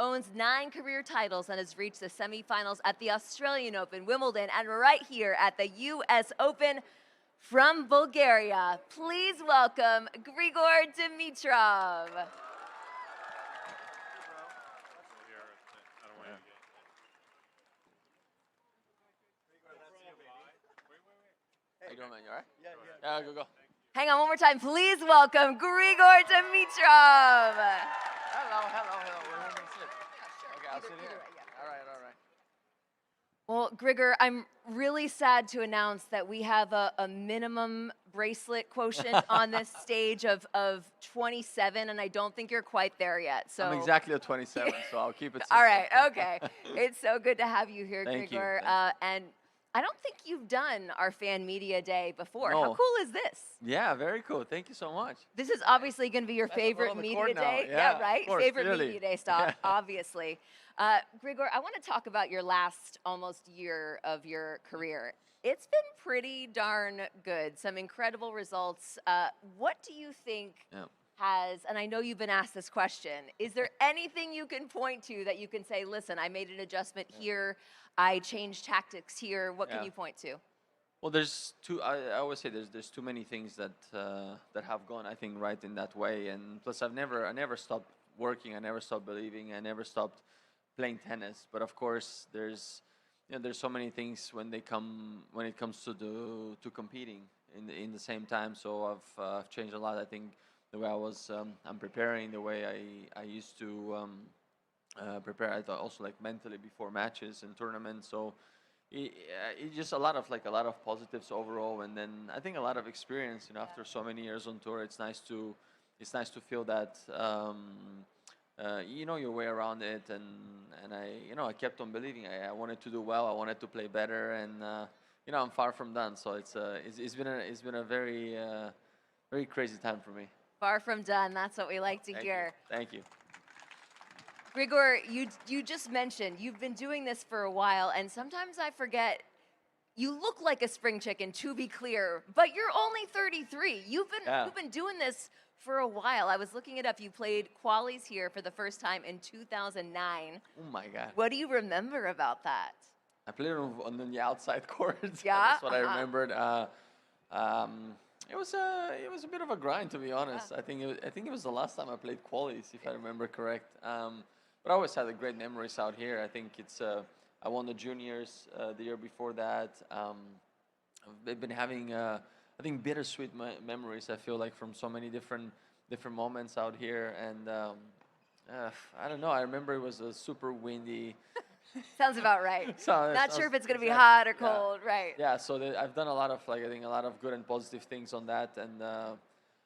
owns 9 career titles and has reached the semifinals at the Australian Open, Wimbledon, and right here at the US Open. From Bulgaria, please welcome Grigor Dimitrov. How you doing, man? You all right? Yeah, go. Hang on one more time. Please welcome Grigor Dimitrov. Hello. Where do you want me to sit? Okay, I'll sit here. All right. Well, Grigor, I'm really sad to announce that we have a minimum bracelet quotient on this stage of 27, and I don't think you're quite there yet. So I'm exactly at 27, so I'll keep it simple. All right, okay. It's so good to have you here, Thank you. Grigor. And I don't think you've done our fan media day before. No. How cool is this? Yeah, very cool. Thank you so much. This is obviously going to be your favorite media day. Yeah, right? Of course, Favorite clearly. media day stop, obviously. Grigor, I want to talk about your last almost year of your career. It's been pretty darn good. Some incredible results. What do you think has, and I know you've been asked this question, is there anything you can point to that you can say, listen, I made an adjustment here, I changed tactics here? What can you point to? Well, there's I always say there's too many things that that have gone, I think, right in that way. And plus, I never stopped working. I never stopped believing. I never stopped playing tennis. But of course, there's so many things when it comes to competing in the same time. So I've changed a lot. I think the way I'm preparing, the way I used to prepare. I thought also like mentally before matches and tournaments. So it's just a lot of positives overall, and then I think a lot of experience. After so many years on tour, it's nice to feel that you know your way around it, and I kept on believing. I wanted to do well. I wanted to play better, and I'm far from done. So it's been a very very crazy time for me. Far from done. That's what we like to hear. Thank you. Grigor, you just mentioned you've been doing this for a while, and sometimes I forget you look like a spring chicken, to be clear, but you're only 33. You've been doing this for a while. I was looking it up. You played qualies here for the first time in 2009. Oh my God. What do you remember about that? I played on the outside courts. Yeah, That's what I remembered. It was a bit of a grind, to be honest. I think it was the last time I played qualies, if I remember correct. But I always had great memories out here. I think I won the juniors the year before that. I've been having I think bittersweet memories. I feel like from so many different moments out here, and I don't know. I remember it was a super windy. Sounds about right. Not sure if it's going to be hot or cold, right? Yeah. So I've done a lot of I think a lot of good and positive things on that, and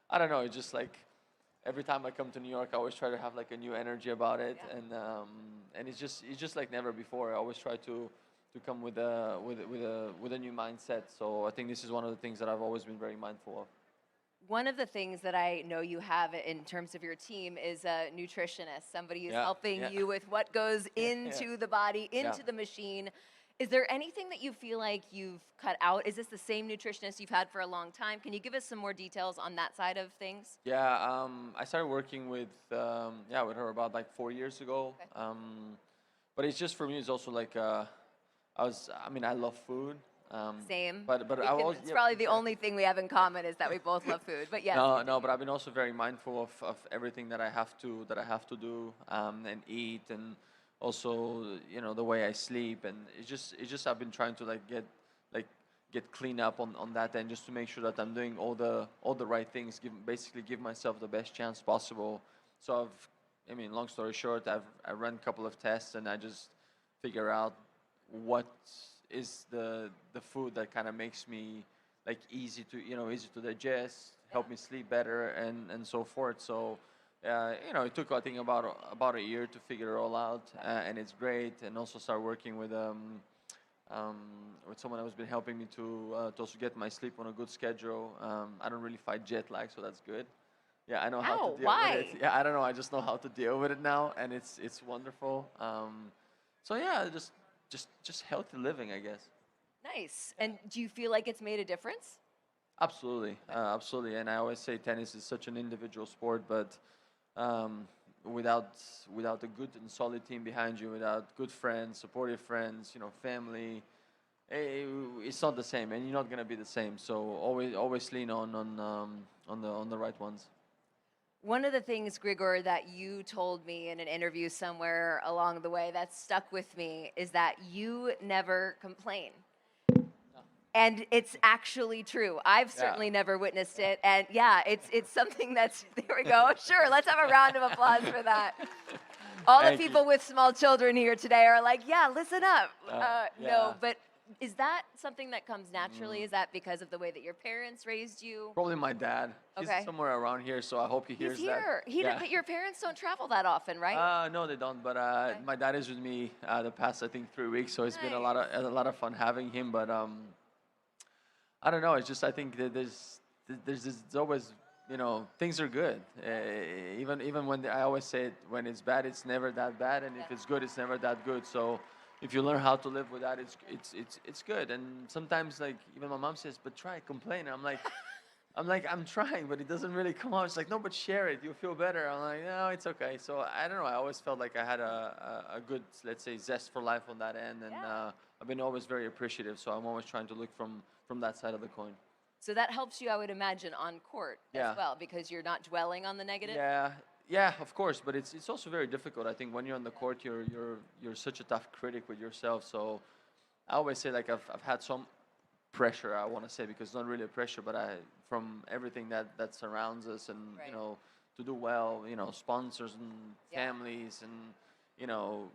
I don't know. It's just like every time I come to New York, I always try to have a new energy about it, and it's just like never before. I always try to come with a new mindset. So I think this is one of the things that I've always been very mindful of. One of the things that I know you have in terms of your team is a nutritionist, somebody who's helping you with what goes into the body, into the machine. Is there anything that you feel like you've cut out? Is this the same nutritionist you've had for a long time? Can you give us some more details on that side of things? Yeah, I started working with her about 4 years ago. Okay. But it's just for me. It's also I love food. Same. But it's probably the only thing we have in common is that we both love food. But yes. No. But I've been also very mindful of everything that I have to do and eat, and also the way I sleep, and it's just I've been trying to get clean up on that end, just to make sure that I'm doing all the right things. Give myself the best chance possible. So long story short, I ran a couple of tests, and I just figure out what is the food that kind of makes me easy to digest, help me sleep better, and so forth. So it took I think about a year to figure it all out, and it's great. And also start working with someone who's been helping me to also get my sleep on a good schedule. I don't really fight jet lag, so that's good. Yeah, I know how to deal with it. Yeah, I don't know. I just know how to deal with it now, and it's wonderful. So yeah, just healthy living, I guess. Nice. And do you feel like it's made a difference? Absolutely, absolutely. And I always say tennis is such an individual sport, but without without a good and solid team behind you, without good friends, supportive friends, family, it's not the same, and you're not gonna be the same. So always lean on the right ones. One of the things, Grigor, that you told me in an interview somewhere along the way that stuck with me is that you never complain. And it's actually true. I've Yeah. certainly never witnessed it. And yeah, it's something that's, there we go. Sure, let's have a round of applause for that. All the Thank you. people with small children here today are like, yeah, listen up. Yeah. No, but is that something that comes naturally? Is that because of the way that your parents raised you? Probably my dad. He's Okay. somewhere around here, so I hope he hears He's here. that. But your parents don't travel that often, right? No, they don't. But Okay. my dad is with me the past, I think, 3 weeks. So it's been a lot of fun having him. But I don't know. It's just I think that there's always things are good. Even when I always say it, when it's bad, it's never that bad, and if it's good, it's never that good. So if you learn how to live with that, it's good. And sometimes like even my mom says, but try complain. I'm trying, but it doesn't really come out. It's like, no, but share it. You'll feel better. I'm like, no, it's okay. So I don't know. I always felt like I had a good, let's say, zest for life on that end, and I've been always very appreciative. So I'm always trying to look from that side of the coin. So that helps you, I would imagine, on court Yeah. as well, because you're not dwelling on the negative. Yeah, of course. But it's also very difficult. I think when you're on the court, you're such a tough critic with yourself. So I always say like I've had some pressure, I want to say, because it's not really a pressure, but from everything that surrounds us, and Right. to do well, sponsors and Yeah. families and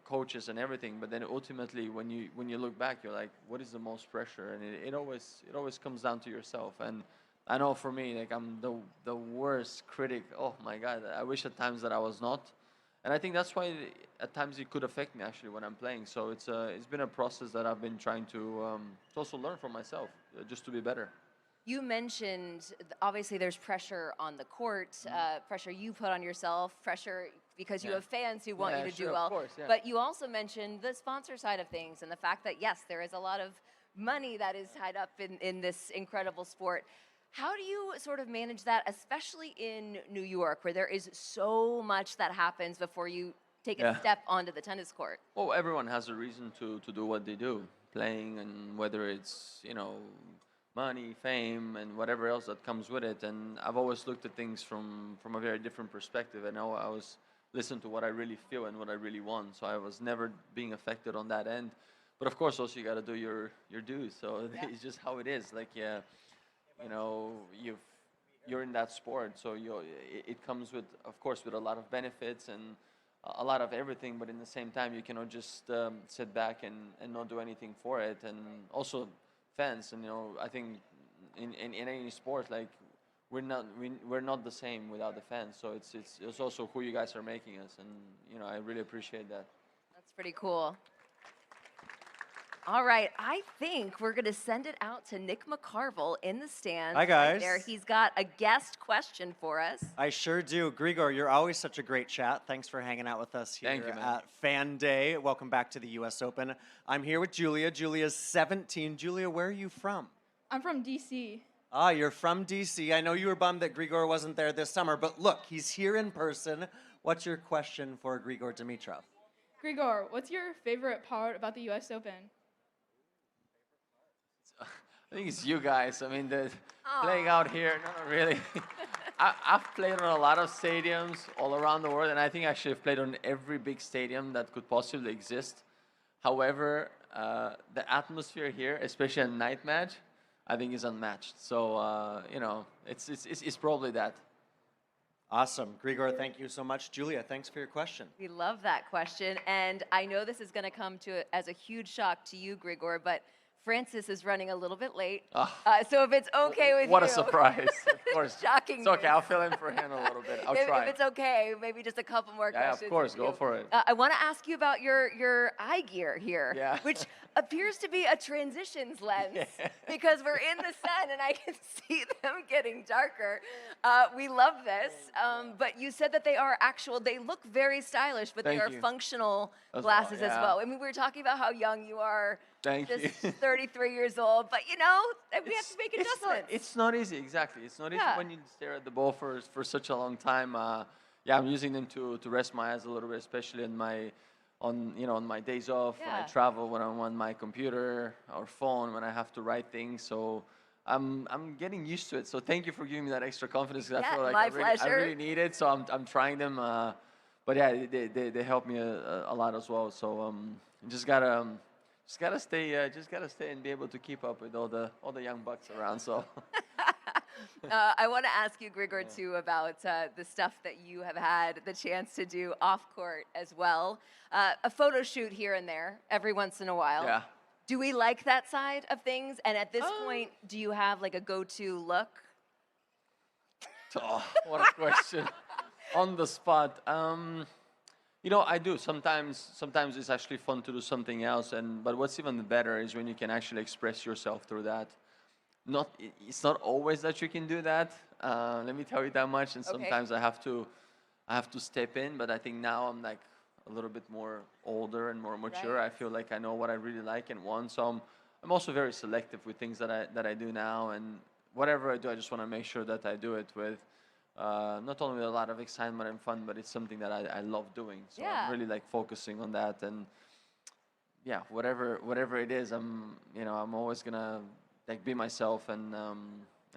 coaches and everything. But then ultimately when you look back, you're like, what is the most pressure? And it always comes down to yourself. And I know for me, like, I'm the worst critic. Oh my God, I wish at times that I was not. And I think that's why at times it could affect me actually when I'm playing. So it's been a process that I've been trying to also learn from myself, just to be better. You mentioned, obviously, there's pressure on the court, pressure you put on yourself, pressure because you Yeah. have fans who want Yeah, you to sure, do of well. course, yeah. But you also mentioned the sponsor side of things and the fact that, yes, there is a lot of money that is tied up in this incredible sport. How do you sort of manage that, especially in New York, where there is so much that happens before you take a Yeah. step onto the tennis court? Well, everyone has a reason to do what they do, playing, and whether it's money, fame, and whatever else that comes with it. And I've always looked at things from a very different perspective, and I was listen to what I really feel and what I really want. So I was never being affected on that end. But of course, also you got to do your dues. So Yeah. it's just how it is. Like you're in that sport, so it comes with, of course, with a lot of benefits and a lot of everything, but in the same time you cannot just sit back and not do anything for it. And also fans, and I think in any sport, like we're not the same without the fans. So it's also who you guys are making us, and I really appreciate that. That's pretty cool. All right, I think we're going to send it out to Nick McCarville in the stands. Hi, right guys. there. He's got a guest question for us. I sure do. Grigor, you're always such a great chat. Thanks for hanging out with us here Thank you, man. at Fan Day. Welcome back to the US Open. I'm here with Julia. Julia's 17. Julia, where are you from? I'm from DC. Ah, you're from DC. I know you were bummed that Grigor wasn't there this summer, but look, he's here in person. What's your question for Grigor Dimitrov? Grigor, what's your favorite part about the US Open? I think it's you guys. I mean, playing out here, not really. I've played on a lot of stadiums all around the world, and I think actually I've played on every big stadium that could possibly exist. However, the atmosphere here, especially a night match, I think is unmatched. So, it's probably that. Awesome. Grigor, thank you so much. Julia, thanks for your question. We love that question. And I know this is going to come as a huge shock to you, Grigor, but Francis is running a little bit late. So if it's okay with you. What a surprise. Of course. Shocking It's okay. news. I'll fill in for him a little bit. I'll try. If it's okay, maybe just a couple more Yeah, questions. of course. with Go you. for it. I want to ask you about your eye gear here, Yeah. which appears to be a transitions lens because we're in the sun and I can see them getting darker. We love this, but you said that they look very stylish, but they Thank are you. functional As well, glasses as yeah. well. I mean, we were talking about how young you are. Thank just you. 33 years old, but we have to make adjustments. It's not easy, exactly. It's not easy Yeah. when you stare at the ball for such a long time. yeah, I'm using them to rest my eyes a little bit, especially on my days off, when I Yeah. travel, when I'm on my computer or phone, when I have to write things. So I'm getting used to it. So thank you for giving me that extra confidence, 'cause I Yeah, feel like my I pleasure. really need it. So I'm trying them. But yeah, they help me a lot as well. So just gotta stay and be able to keep up with all the young bucks around. So I want to ask you, Grigor, too, about the stuff that you have had the chance to do off court as well. A photo shoot here and there every once in a while. yeah. Do we like that side of things? And at this Um, point, do you have like a go-to look? Oh, what a question. On the spot. I do. Sometimes it's actually fun to do something else. But what's even better is when you can actually express yourself through that. It's not always that you can do that. Let me tell you that much. And Okay. sometimes I have to step in. But I think now I'm like a little bit more older and more mature. Right. I feel like I know what I really like and want. So I'm also very selective with things that I do now. And whatever I do, I just want to make sure that I do it with not only with a lot of excitement and fun, but it's something that I love doing. So Yeah. I'm really like focusing on that. And yeah, whatever it is, I'm always gonna like be myself and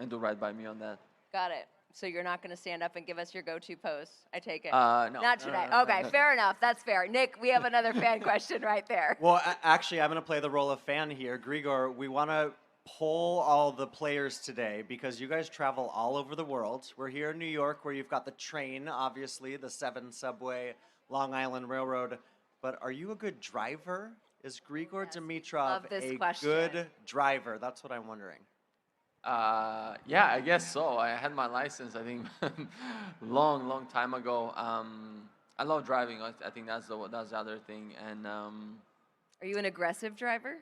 do right by me on that. Got it. So you're not going to stand up and give us your go-to pose, I take it? No, Not no, today. no, no, Okay, no. fair enough. That's fair. Nick, we have another fan question right there. Well, actually, I'm going to play the role of fan here. Grigor, we want to poll all the players today because you guys travel all over the world. We're here in New York where you've got the train, obviously, the 7 subway, Long Island Railroad. But are you a good driver? Is Grigor Yes, Dimitrov love this a question. good driver? That's what I'm wondering. Yeah, I guess so. I had my license, I think, long time ago. I love driving. I think that's the other thing. And Are you an aggressive driver?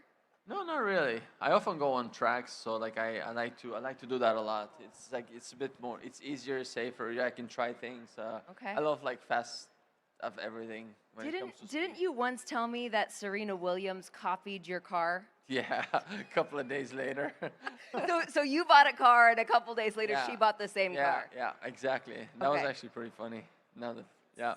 no, not really. I often go on tracks, so like I like to do that a lot. It's like it's a bit more. It's easier, safer. Yeah, I can try things. Okay. I love like fast of everything when it comes to Didn't speed. you once tell me that Serena Williams copied your car? Yeah, a couple of days later. So you bought a car, and a couple days later, she Yeah. bought the same Yeah, car. yeah, exactly. That was Okay. actually pretty funny. Now that yeah.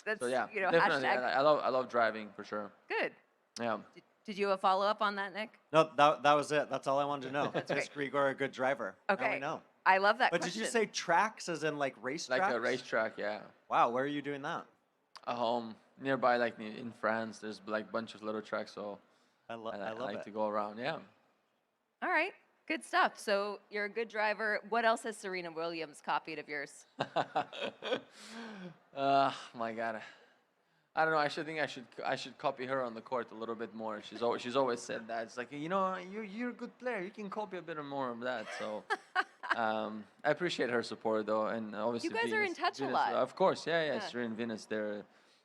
That's So yeah, definitely. hashtag I love driving for sure. good. Yeah. Did you have a follow up on that, Nick? No, that was it. That's all I wanted to know. That's Is great. Grigor a good driver? Now Okay. we know. I love that But question. did you say tracks as in like race Like tracks? a racetrack, yeah. Wow, where are you doing that? Nearby, like in France, there's like a bunch of little tracks, so I I love like it. to go around. Yeah. All right, good stuff. So you're a good driver. What else has Serena Williams copied of yours? My God. I don't know. I should copy her on the court a little bit more. She's always said that. It's like you're a good player. You can copy a bit more of that. So I appreciate her support though, and obviously guys are in touch a Venus, lot. Of course, yeah. Yeah. Serena and Venus, they're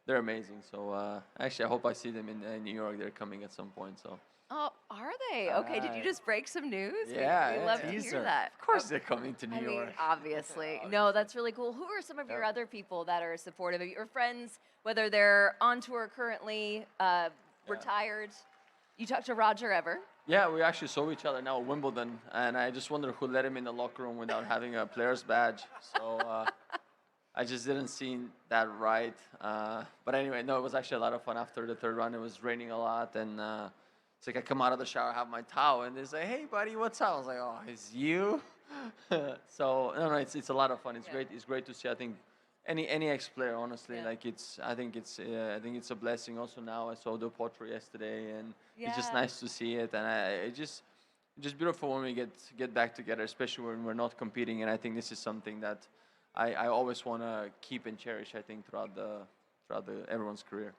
amazing. So actually, I hope I see them in New York. They're coming at some point. So Oh, are they? Okay, did you just break some news? Yeah, we yeah. love to Teaser. hear that. of course they're coming to New I mean, York. obviously. Yeah, No, that's really cool. Who are some of your Yeah. other people that are supportive of your friends, whether they're on tour currently, retired? You talked to Roger ever? Yeah, we actually saw each other now at Wimbledon, and I just wondered who let him in the locker room without having a player's badge. So I just didn't see that right. But anyway, no, it was actually a lot of fun after the third round. It was raining a lot, and it's like I come out of the shower, have my towel, and they say, "Hey, buddy, what's up?" I was like, "Oh, it's you." So no, it's a lot of fun. It's Yeah. great. It's great to see. I think any ex-player, honestly, Yeah. like I think it's a blessing. Also now I saw the portrait yesterday, and it's just Yeah. nice to see it, and it's just beautiful when we get back together, especially when we're not competing. And I think this is something that I always want to keep and cherish. I think throughout everyone's career.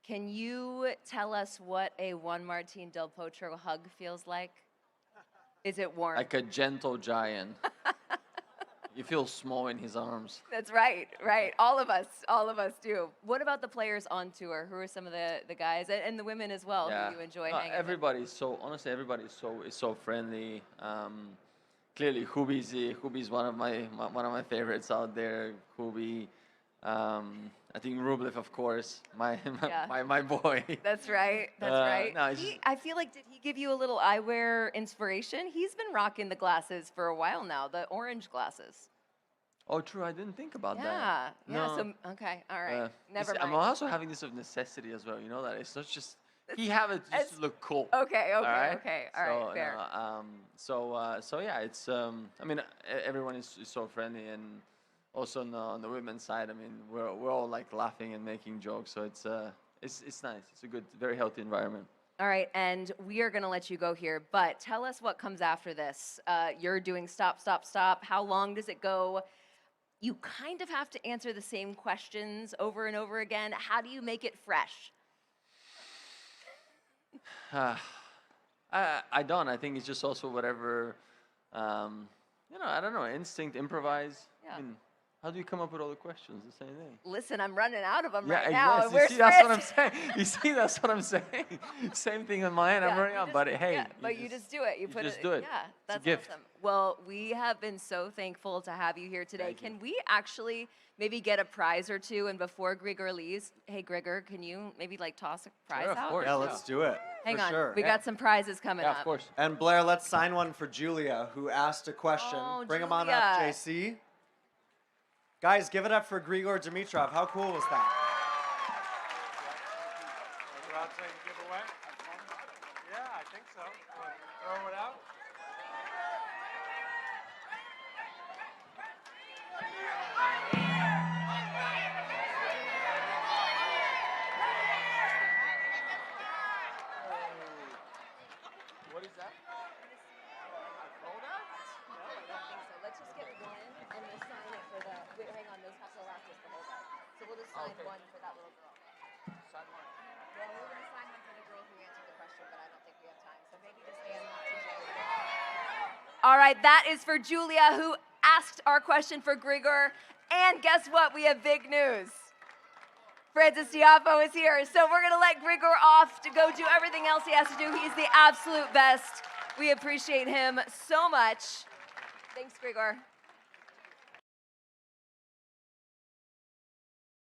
Can you tell us what a Juan Martín Del Potro hug feels like? Is it warm? Like a gentle giant. You feel small in his arms. That's right, right. All of us do. What about the players on tour? Who are some of the guys and the women as well who you enjoy hanging with? Everybody's so friendly. Clearly, Hubi's one of my favorites out there. Hubi, I think Rublev, of course, Yeah. my boy. That's right. That's right. no, it's just- I feel like did he give you a little eyewear inspiration? He's been rocking the glasses for a while now, the orange glasses. Oh, true. I didn't think about Yeah. that. Yeah. No. So okay. All right. You Never see, mind. I'm also having this of necessity as well. You know that it's not just he have it just it's- to look cool. Okay. Okay. All right. Okay. All right. So, Fair. so yeah, it's I mean, everyone is so friendly, and also on the women's side, I mean, we're all like laughing and making jokes. So it's nice. It's a good, very healthy environment. All right, and we are going to let you go here, but tell us what comes after this. You're doing stop, stop, stop. How long does it go? You kind of have to answer the same questions over and over again. How do you make it fresh? I don't. I think it's just also whatever, I don't know, instinct, improvise. Yeah. I mean, how do you come up with all the questions? The same thing. Listen, I'm running out of them Yeah, right now. yes, and you we're see, that's what I'm sprinting. saying. You see, that's what I'm saying. Same thing on my end. I'm Yeah, running you out, just- but hey, yeah, but you just do it. You put just it. do it. Yeah, It's a that's gift. awesome. Well, we have been so thankful to have you here today. Thank you. Can we actually maybe get a prize or two? And before Grigor leaves, hey Grigor, can you maybe like toss a prize Sure, of out? course. Yeah, let's do it. Hang for on, Sure. we got some prizes coming Yeah, up. of course. And Blair, let's sign one for Julia, who asked a question. Oh, Bring him on up, Julia. JC. Guys, give it up for Grigor Dimitrov. How cool was that? Proud thing to give away? Yeah, I think so. Throw it out. What is that? Let's just get one and we'll sign it for the. Wait, hang on, those have to last us the whole day. So we'll just sign one for that little girl. Sign one. Well, we're gonna sign one for the girl who answered the question, but I don't think we have time. So maybe just hand that to Julia. All right, that is for Julia, who asked our question for Grigor. And guess what? We have big news. Francis Tiafoe is here. So we're gonna let Grigor off to go do everything else he has to do. He's the absolute best. We appreciate him so much. Thanks, Grigor.